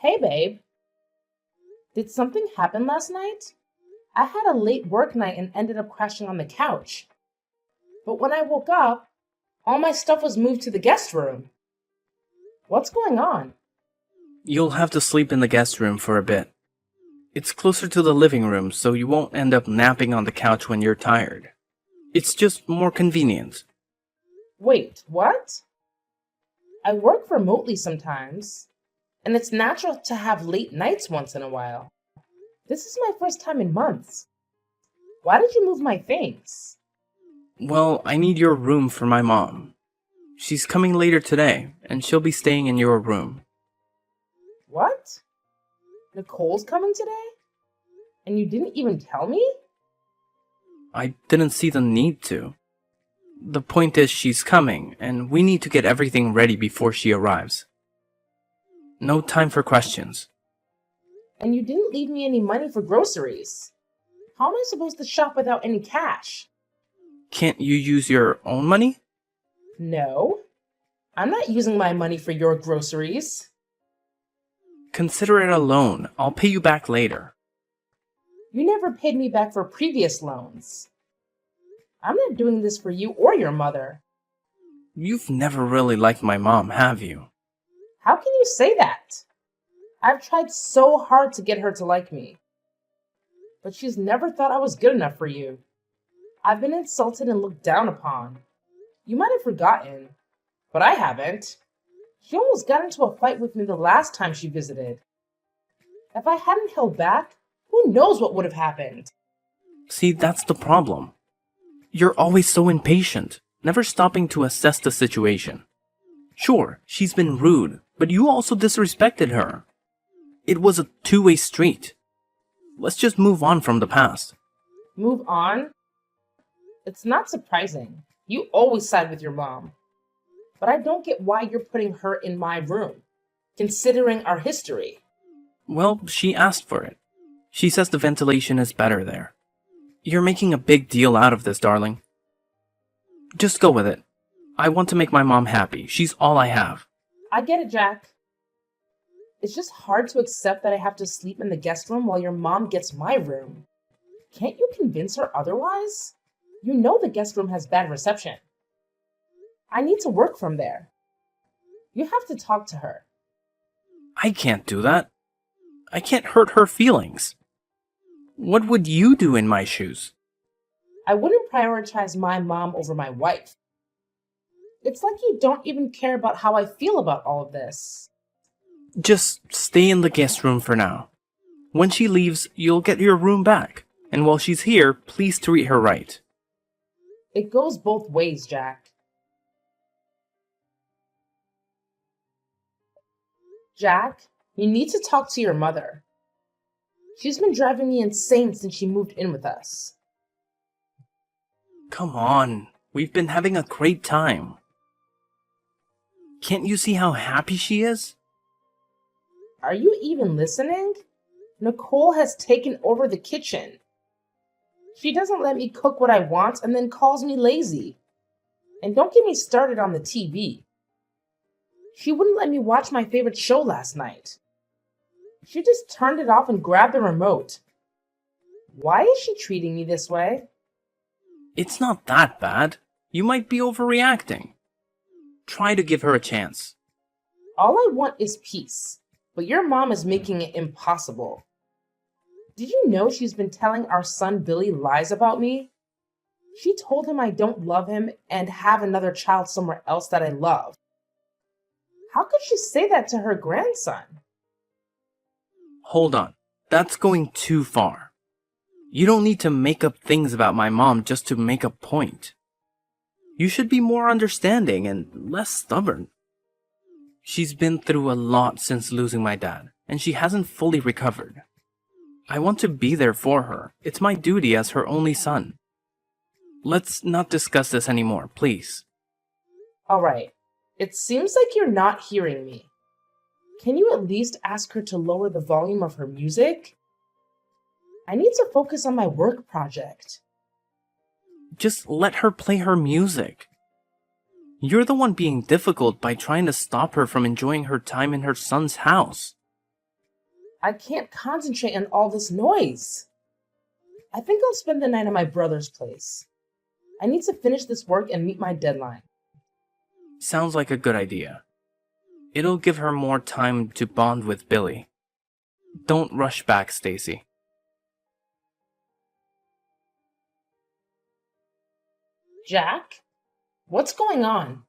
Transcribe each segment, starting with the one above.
Hey, babe. Did something happen last night? I had a late work night and ended up crashing on the couch. But when I woke up, all my stuff was moved to the guest room. What's going on? You'll have to sleep in the guest room for a bit. It's closer to the living room, so you won't end up napping on the couch when you're tired. It's just more convenient. Wait, what? I work remotely sometimes, and it's natural to have late nights once in a while. This is my first time in months. Why did you move my things? Well, I need your room for my mom. She's coming later today, and she'll be staying in your room. What? Nicole's coming today? And you didn't even tell me? I didn't see the need to. The point is she's coming, and we need to get everything ready before she arrives. No time for questions. And you didn't leave me any money for groceries. How am I supposed to shop without any cash? Can't you use your own money? No. I'm not using my money for your groceries. Consider it a loan. I'll pay you back later. You never paid me back for previous loans. I'm not doing this for you or your mother. You've never really liked my mom, have you? How can you say that? I've tried so hard to get her to like me. But she's never thought I was good enough for you. I've been insulted and looked down upon. You might have forgotten, but I haven't. She almost got into a fight with me the last time she visited. If I hadn't held back, who knows what would have happened? See, that's the problem. You're always so impatient, never stopping to assess the situation. Sure, she's been rude, but you also disrespected her. It was a two-way street. Let's just move on from the past. Move on? It's not surprising. You always side with your mom. But I don't get why you're putting her in my room, considering our history. Well, she asked for it. She says the ventilation is better there. You're making a big deal out of this, darling. Just go with it. I want to make my mom happy. She's all I have. I get it, Jack. It's just hard to accept that I have to sleep in the guest room while your mom gets my room. Can't you convince her otherwise? You know the guest room has bad reception. I need to work from there. You have to talk to her. I can't do that. I can't hurt her feelings. What would you do in my shoes? I wouldn't prioritize my mom over my wife. It's like you don't even care about how I feel about all of this. Just stay in the guest room for now. When she leaves, you'll get your room back. And while she's here, please treat her right. It goes both ways, Jack. Jack, you need to talk to your mother. She's been driving me insane since she moved in with us. Come on, we've been having a great time. Can't you see how happy she is? Are you even listening? Nicole has taken over the kitchen. She doesn't let me cook what I want and then calls me lazy. And don't get me started on the TV. She wouldn't let me watch my favorite show last night. She just turned it off and grabbed the remote. Why is she treating me this way? It's not that bad. You might be overreacting. Try to give her a chance. All I want is peace, but your mom is making it impossible. Did you know she's been telling our son Billy lies about me? She told him I don't love him and have another child somewhere else that I love. How could she say that to her grandson? Hold on. That's going too far. You don't need to make up things about my mom just to make a point. You should be more understanding and less stubborn. She's been through a lot since losing my dad, and she hasn't fully recovered. I want to be there for her. It's my duty as her only son. Let's not discuss this anymore, please. All right. It seems like you're not hearing me. Can you at least ask her to lower the volume of her music? I need to focus on my work project. Just let her play her music. You're the one being difficult by trying to stop her from enjoying her time in her son's house. I can't concentrate on all this noise. I think I'll spend the night at my brother's place. I need to finish this work and meet my deadline. Sounds like a good idea. It'll give her more time to bond with Billy. Don't rush back, Stacy. Jack, what's going on?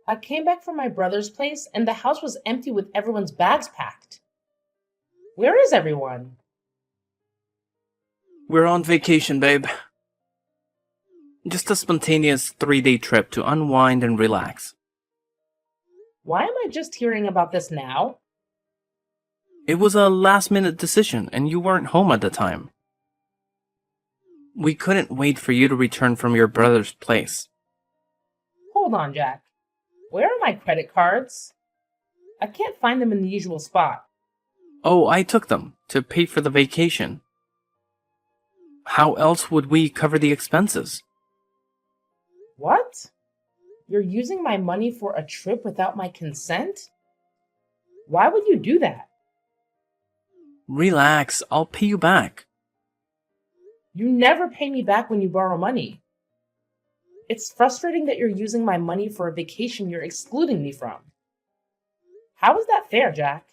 I came back from my brother's place and the house was empty with everyone's bags packed. Where is everyone? We're on vacation, babe. Just a spontaneous 3-day trip to unwind and relax. Why am I just hearing about this now? It was a last-minute decision, and you weren't home at the time. We couldn't wait for you to return from your brother's place. Hold on, Jack. Where are my credit cards? I can't find them in the usual spot. Oh, I took them to pay for the vacation. How else would we cover the expenses? What? You're using my money for a trip without my consent? Why would you do that? Relax, I'll pay you back. You never pay me back when you borrow money. It's frustrating that you're using my money for a vacation you're excluding me from. How is that fair, Jack?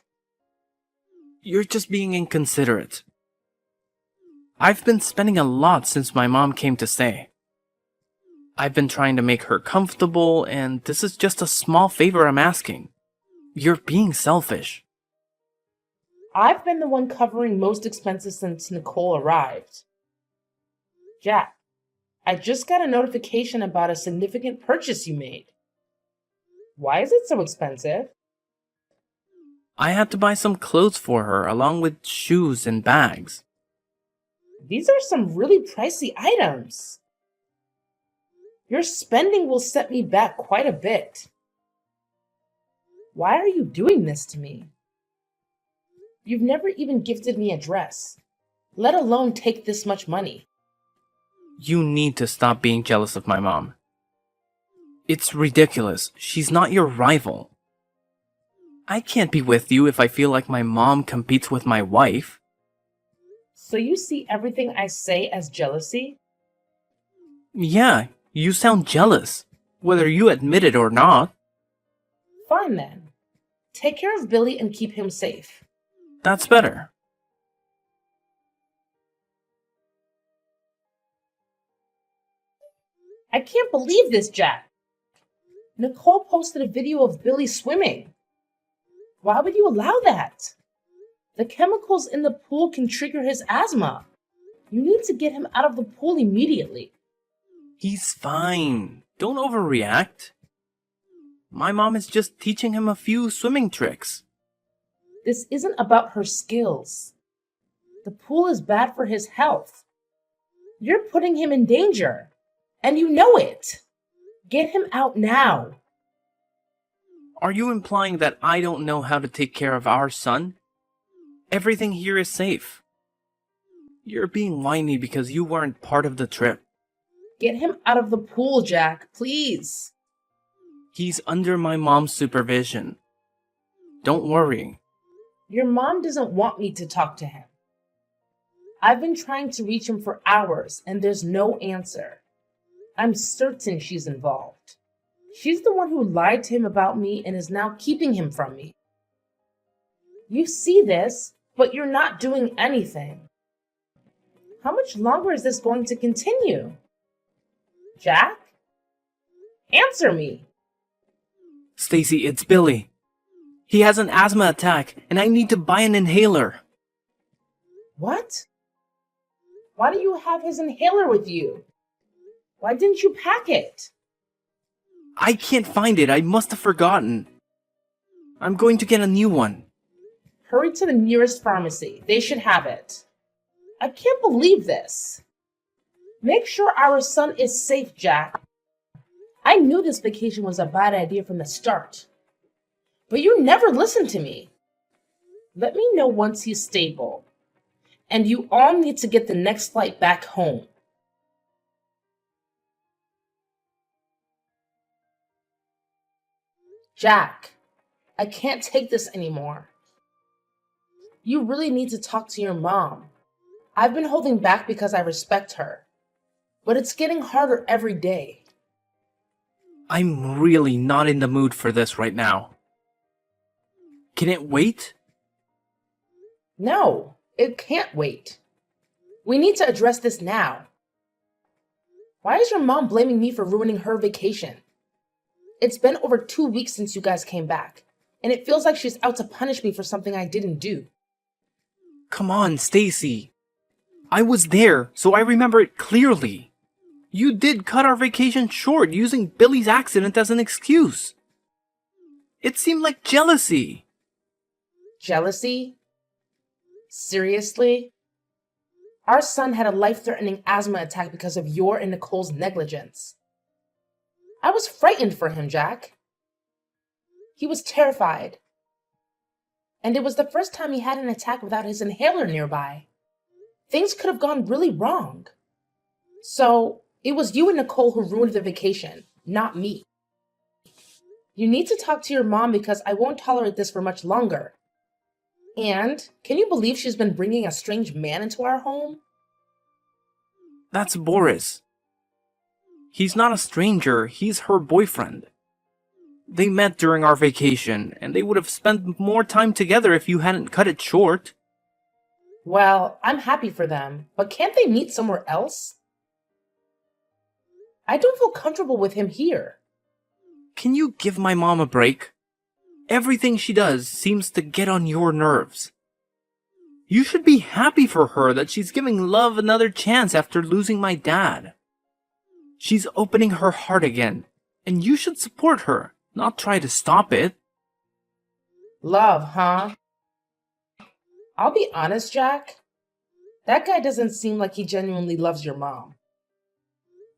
You're just being inconsiderate. I've been spending a lot since my mom came to stay. I've been trying to make her comfortable, and this is just a small favor I'm asking. You're being selfish. I've been the one covering most expenses since Nicole arrived. Jack, I just got a notification about a significant purchase you made. Why is it so expensive? I had to buy some clothes for her, along with shoes and bags. These are some really pricey items. Your spending will set me back quite a bit. Why are you doing this to me? You've never even gifted me a dress, let alone take this much money. You need to stop being jealous of my mom. It's ridiculous. She's not your rival. I can't be with you if I feel like my mom competes with my wife. So you see everything I say as jealousy? Yeah, you sound jealous, whether you admit it or not. Fine then. Take care of Billy and keep him safe. That's better. I can't believe this, Jack. Nicole posted a video of Billy swimming. Why would you allow that? The chemicals in the pool can trigger his asthma. You need to get him out of the pool immediately. He's fine. Don't overreact. My mom is just teaching him a few swimming tricks. This isn't about her skills. The pool is bad for his health. You're putting him in danger, and you know it. Get him out now. Are you implying that I don't know how to take care of our son? Everything here is safe. You're being whiny because you weren't part of the trip. Get him out of the pool, Jack, please. He's under my mom's supervision. Don't worry. Your mom doesn't want me to talk to him. I've been trying to reach him for hours, and there's no answer. I'm certain she's involved. She's the one who lied to him about me and is now keeping him from me. You see this, but you're not doing anything. How much longer is this going to continue? Jack? Answer me. Stacy, it's Billy. He has an asthma attack, and I need to buy an inhaler. What? Why do you have his inhaler with you? Why didn't you pack it? I can't find it. I must have forgotten. I'm going to get a new one. Hurry to the nearest pharmacy. They should have it. I can't believe this. Make sure our son is safe, Jack. I knew this vacation was a bad idea from the start. But you never listened to me. Let me know once he's stable. And you all need to get the next flight back home. Jack, I can't take this anymore. You really need to talk to your mom. I've been holding back because I respect her, but it's getting harder every day. I'm really not in the mood for this right now. Can it wait? No, it can't wait. We need to address this now. Why is your mom blaming me for ruining her vacation? It's been over 2 weeks since you guys came back, and it feels like she's out to punish me for something I didn't do. Come on, Stacy. I was there, so I remember it clearly. You did cut our vacation short using Billy's accident as an excuse. It seemed like jealousy. Jealousy? Seriously? Our son had a life-threatening asthma attack because of your and Nicole's negligence. I was frightened for him, Jack. He was terrified. And it was the first time he had an attack without his inhaler nearby. Things could have gone really wrong. So, it was you and Nicole who ruined the vacation, not me. You need to talk to your mom because I won't tolerate this for much longer. And, can you believe she's been bringing a strange man into our home? That's Boris. He's not a stranger, he's her boyfriend. They met during our vacation, and they would have spent more time together if you hadn't cut it short. Well, I'm happy for them, but can't they meet somewhere else? I don't feel comfortable with him here. Can you give my mom a break? Everything she does seems to get on your nerves. You should be happy for her that she's giving love another chance after losing my dad. She's opening her heart again, and you should support her, not try to stop it. Love, huh? I'll be honest, Jack. That guy doesn't seem like he genuinely loves your mom.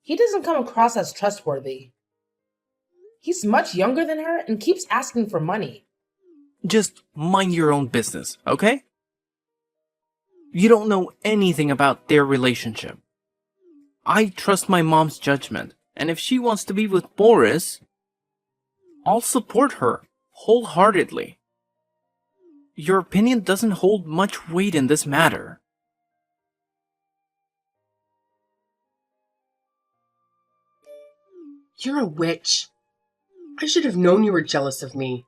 He doesn't come across as trustworthy. He's much younger than her and keeps asking for money. Just mind your own business, okay? You don't know anything about their relationship. I trust my mom's judgment, and if she wants to be with Boris, I'll support her wholeheartedly. Your opinion doesn't hold much weight in this matter. You're a witch. I should have known you were jealous of me.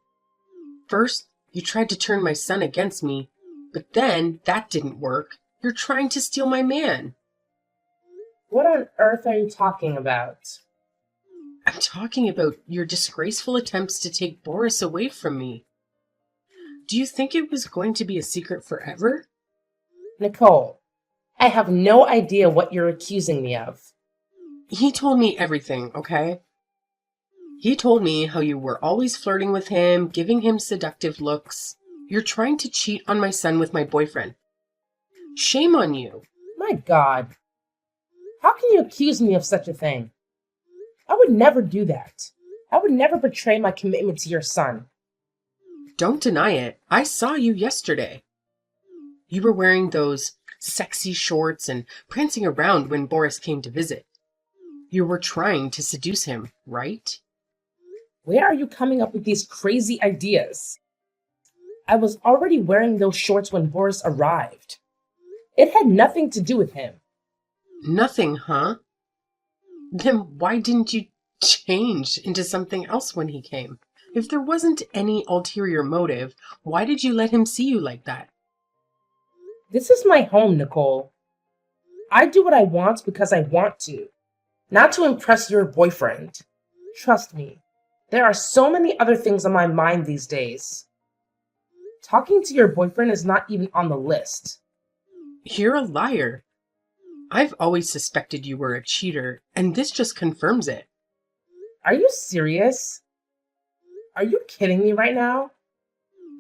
First, you tried to turn my son against me, but then that didn't work. You're trying to steal my man. What on earth are you talking about? I'm talking about your disgraceful attempts to take Boris away from me. Do you think it was going to be a secret forever? Nicole, I have no idea what you're accusing me of. He told me everything, okay? He told me how you were always flirting with him, giving him seductive looks. You're trying to cheat on my son with my boyfriend. Shame on you. My God. How can you accuse me of such a thing? I would never do that. I would never betray my commitment to your son. Don't deny it. I saw you yesterday. You were wearing those sexy shorts and prancing around when Boris came to visit. You were trying to seduce him, right? Where are you coming up with these crazy ideas? I was already wearing those shorts when Boris arrived. It had nothing to do with him. Nothing, huh? Then why didn't you change into something else when he came? If there wasn't any ulterior motive, why did you let him see you like that? This is my home, Nicole. I do what I want because I want to, not to impress your boyfriend. Trust me, there are so many other things on my mind these days. Talking to your boyfriend is not even on the list. You're a liar. I've always suspected you were a cheater, and this just confirms it. Are you serious? Are you kidding me right now?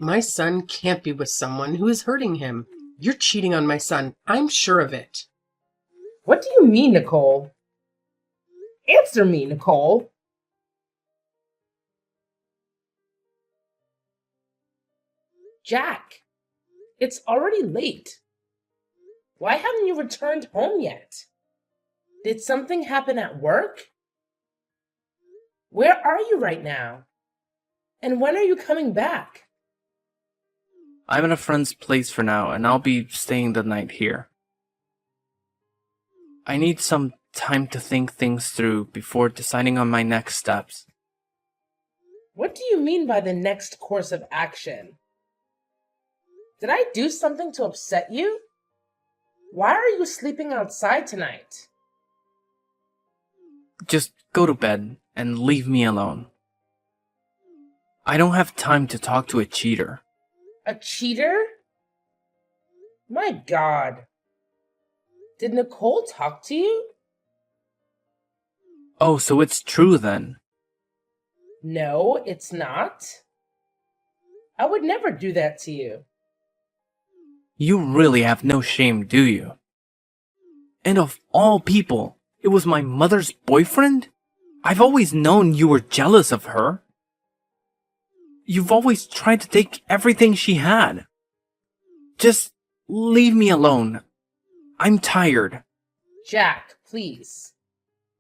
My son can't be with someone who is hurting him. You're cheating on my son. I'm sure of it. What do you mean, Nicole? Answer me, Nicole. Jack, it's already late. Why haven't you returned home yet? Did something happen at work? Where are you right now? And when are you coming back? I'm at a friend's place for now, and I'll be staying the night here. I need some time to think things through before deciding on my next steps. What do you mean by the next course of action? Did I do something to upset you? Why are you sleeping outside tonight? Just go to bed and leave me alone. I don't have time to talk to a cheater. A cheater? My God. Did Nicole talk to you? Oh, so it's true then. No, it's not. I would never do that to you. You really have no shame, do you? And of all people, it was my mother's boyfriend? I've always known you were jealous of her. You've always tried to take everything she had. Just leave me alone. I'm tired. Jack, please.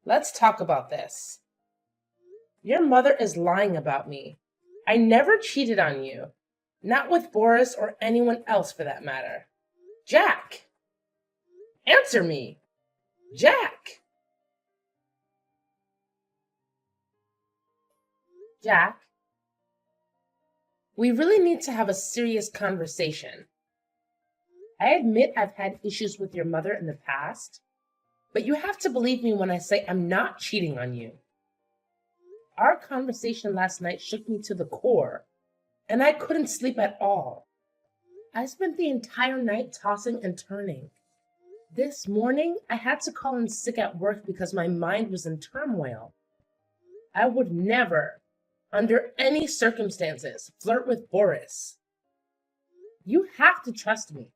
Let's talk about this. Your mother is lying about me. I never cheated on you. Not with Boris or anyone else for that matter. Jack! Answer me! Jack! Jack, we really need to have a serious conversation. I admit I've had issues with your mother in the past, but you have to believe me when I say I'm not cheating on you. Our conversation last night shook me to the core, and I couldn't sleep at all. I spent the entire night tossing and turning. This morning, I had to call in sick at work because my mind was in turmoil. I would never, under any circumstances, flirt with Boris. You have to trust me.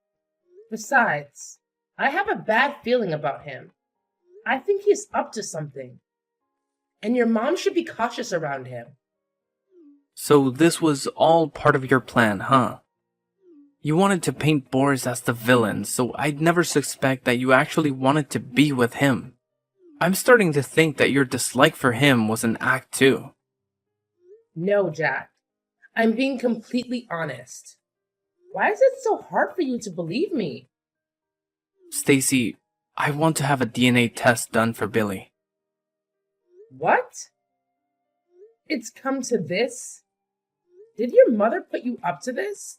Besides, I have a bad feeling about him. I think he's up to something. And your mom should be cautious around him. So this was all part of your plan, huh? You wanted to paint Boris as the villain, so I'd never suspect that you actually wanted to be with him. I'm starting to think that your dislike for him was an act too. No, Jack. I'm being completely honest. Why is it so hard for you to believe me? Stacy, I want to have a DNA test done for Billy. What? It's come to this? Did your mother put you up to this?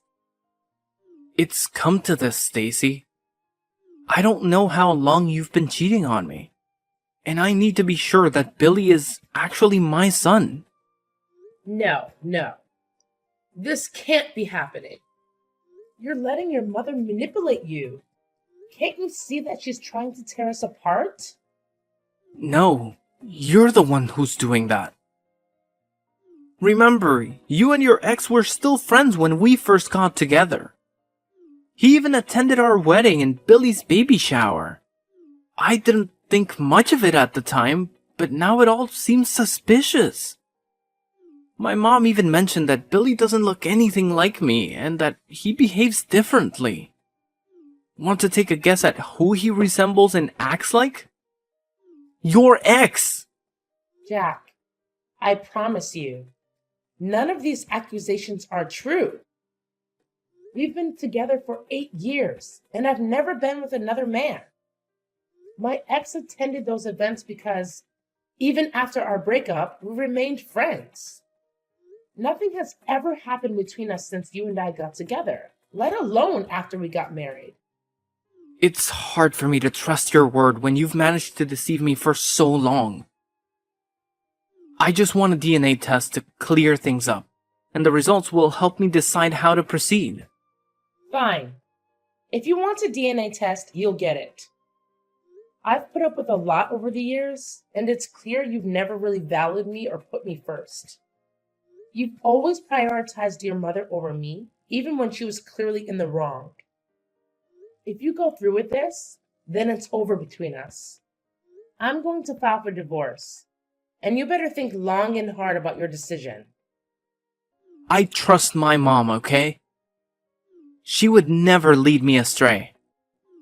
It's come to this, Stacy. I don't know how long you've been cheating on me. And I need to be sure that Billy is actually my son. No. This can't be happening. You're letting your mother manipulate you. Can't you see that she's trying to tear us apart? No, you're the one who's doing that. Remember, you and your ex were still friends when we first got together. He even attended our wedding and Billy's baby shower. I didn't think much of it at the time, but now it all seems suspicious. My mom even mentioned that Billy doesn't look anything like me and that he behaves differently. Want to take a guess at who he resembles and acts like? Your ex! Jack, I promise you, none of these accusations are true. We've been together for 8 years, and I've never been with another man. My ex attended those events because, even after our breakup, we remained friends. Nothing has ever happened between us since you and I got together, let alone after we got married. It's hard for me to trust your word when you've managed to deceive me for so long. I just want a DNA test to clear things up, and the results will help me decide how to proceed. Fine. If you want a DNA test, you'll get it. I've put up with a lot over the years, and it's clear you've never really valued me or put me first. You've always prioritized your mother over me, even when she was clearly in the wrong. If you go through with this, then it's over between us. I'm going to file for divorce, and you better think long and hard about your decision. I trust my mom, okay? She would never lead me astray.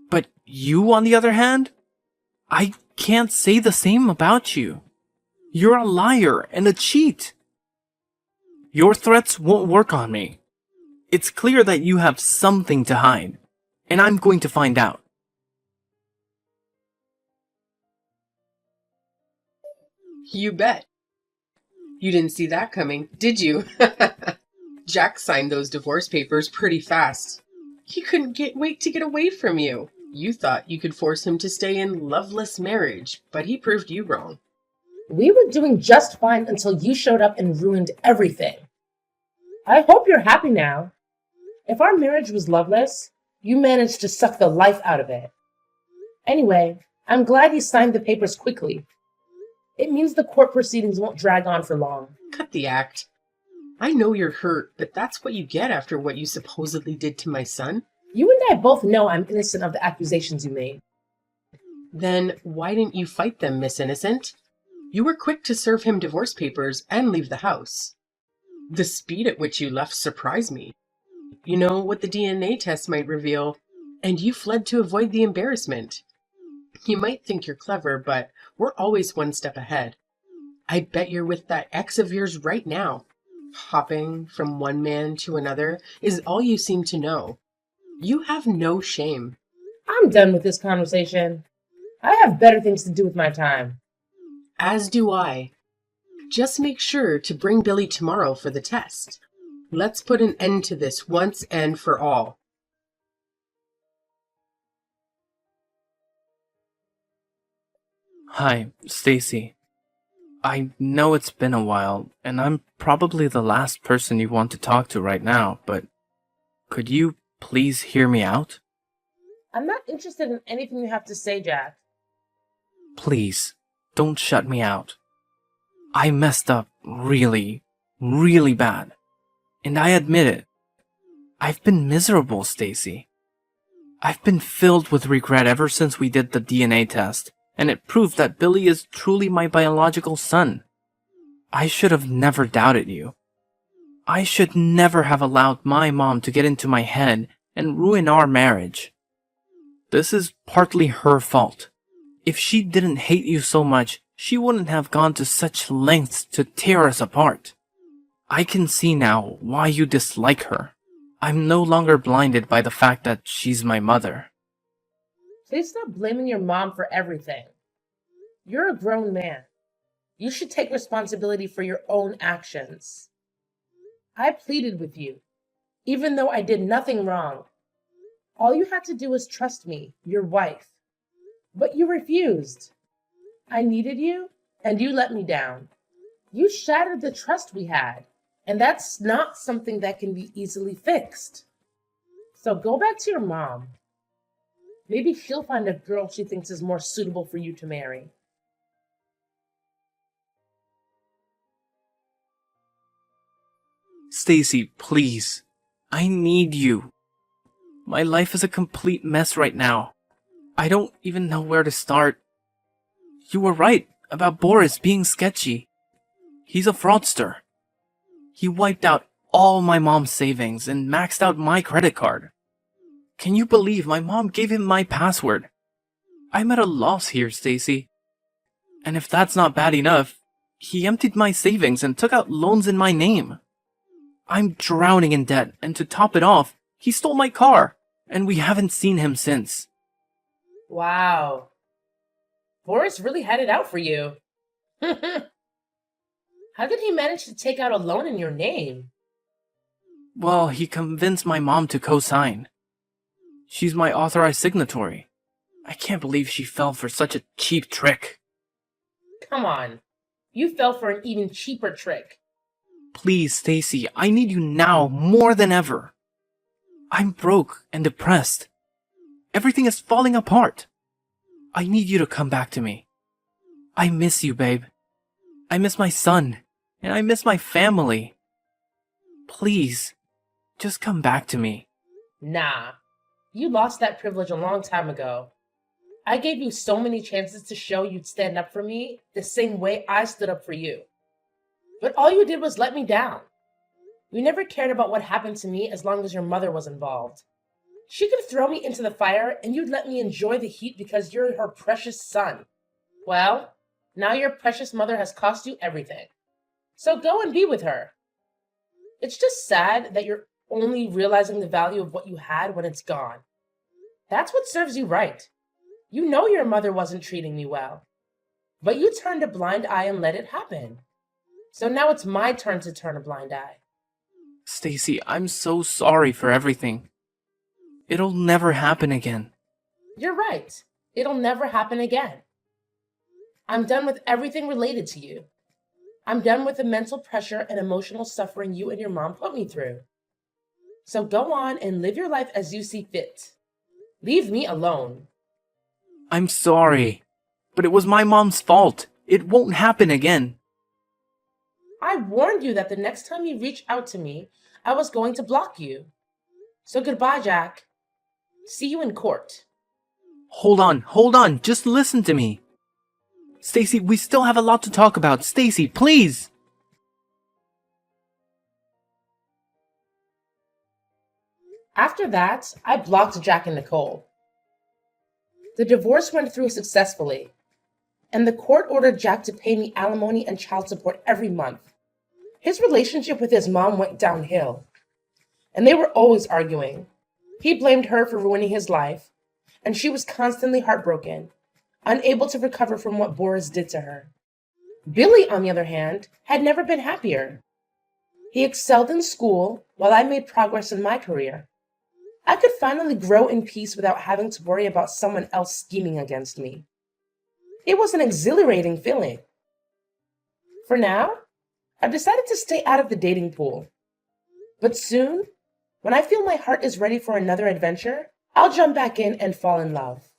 But you, on the other hand? I can't say the same about you. You're a liar and a cheat. Your threats won't work on me. It's clear that you have something to hide, and I'm going to find out. You bet. You didn't see that coming, did you? Jack signed those divorce papers pretty fast. He couldn't wait to get away from you. You thought you could force him to stay in loveless marriage, but he proved you wrong. We were doing just fine until you showed up and ruined everything. I hope you're happy now. If our marriage was loveless, you managed to suck the life out of it. Anyway, I'm glad you signed the papers quickly. It means the court proceedings won't drag on for long. Cut the act. I know you're hurt, but that's what you get after what you supposedly did to my son. You and I both know I'm innocent of the accusations you made. Then why didn't you fight them, Miss Innocent? You were quick to serve him divorce papers and leave the house. The speed at which you left surprised me. You know what the DNA test might reveal, and you fled to avoid the embarrassment. You might think you're clever, but we're always one step ahead. I bet you're with that ex of yours right now. Hopping from one man to another is all you seem to know. You have no shame. I'm done with this conversation. I have better things to do with my time. As do I. Just make sure to bring Billy tomorrow for the test. Let's put an end to this once and for all. Hi, Stacy. I know it's been a while, and I'm probably the last person you want to talk to right now, but could you please hear me out? I'm not interested in anything you have to say, Jack. Please, don't shut me out. I messed up really, really bad. And I admit it. I've been miserable, Stacy. I've been filled with regret ever since we did the DNA test, and it proved that Billy is truly my biological son. I should have never doubted you. I should never have allowed my mom to get into my head and ruin our marriage. This is partly her fault. If she didn't hate you so much, she wouldn't have gone to such lengths to tear us apart. I can see now why you dislike her. I'm no longer blinded by the fact that she's my mother. Please stop blaming your mom for everything. You're a grown man. You should take responsibility for your own actions. I pleaded with you, even though I did nothing wrong. All you had to do was trust me, your wife. But you refused. I needed you, and you let me down. You shattered the trust we had, and that's not something that can be easily fixed. So go back to your mom. Maybe she'll find a girl she thinks is more suitable for you to marry. Stacy, please. I need you. My life is a complete mess right now. I don't even know where to start. You were right about Boris being sketchy. He's a fraudster. He wiped out all my mom's savings and maxed out my credit card. Can you believe my mom gave him my password? I'm at a loss here, Stacy. And if that's not bad enough, he emptied my savings and took out loans in my name. I'm drowning in debt, and to top it off, he stole my car, and we haven't seen him since. Wow. Boris really had it out for you. How did he manage to take out a loan in your name? Well, he convinced my mom to co-sign. She's my authorized signatory. I can't believe she fell for such a cheap trick. Come on. You fell for an even cheaper trick. Please, Stacy, I need you now more than ever. I'm broke and depressed. Everything is falling apart. I need you to come back to me. I miss you, babe. I miss my son, and I miss my family. Please, just come back to me. Nah. You lost that privilege a long time ago. I gave you so many chances to show you'd stand up for me the same way I stood up for you. But all you did was let me down. You never cared about what happened to me as long as your mother was involved. She could throw me into the fire and you'd let me enjoy the heat because you're her precious son. Well, now your precious mother has cost you everything. So go and be with her. It's just sad that your only realizing the value of what you had when it's gone. That's what serves you right. You know your mother wasn't treating me well, but you turned a blind eye and let it happen. So now it's my turn to turn a blind eye. Stacy, I'm so sorry for everything. It'll never happen again. You're right. It'll never happen again. I'm done with everything related to you. I'm done with the mental pressure and emotional suffering you and your mom put me through. So go on and live your life as you see fit. Leave me alone. I'm sorry, but it was my mom's fault. It won't happen again. I warned you that the next time you reach out to me, I was going to block you. So goodbye, Jack. See you in court. Hold on, just listen to me. Stacy, we still have a lot to talk about. Stacy, please! After that, I blocked Jack and Nicole. The divorce went through successfully, and the court ordered Jack to pay me alimony and child support every month. His relationship with his mom went downhill, and they were always arguing. He blamed her for ruining his life, and she was constantly heartbroken, unable to recover from what Boris did to her. Billy, on the other hand, had never been happier. He excelled in school while I made progress in my career. I could finally grow in peace without having to worry about someone else scheming against me. It was an exhilarating feeling. For now, I've decided to stay out of the dating pool. But soon, when I feel my heart is ready for another adventure, I'll jump back in and fall in love.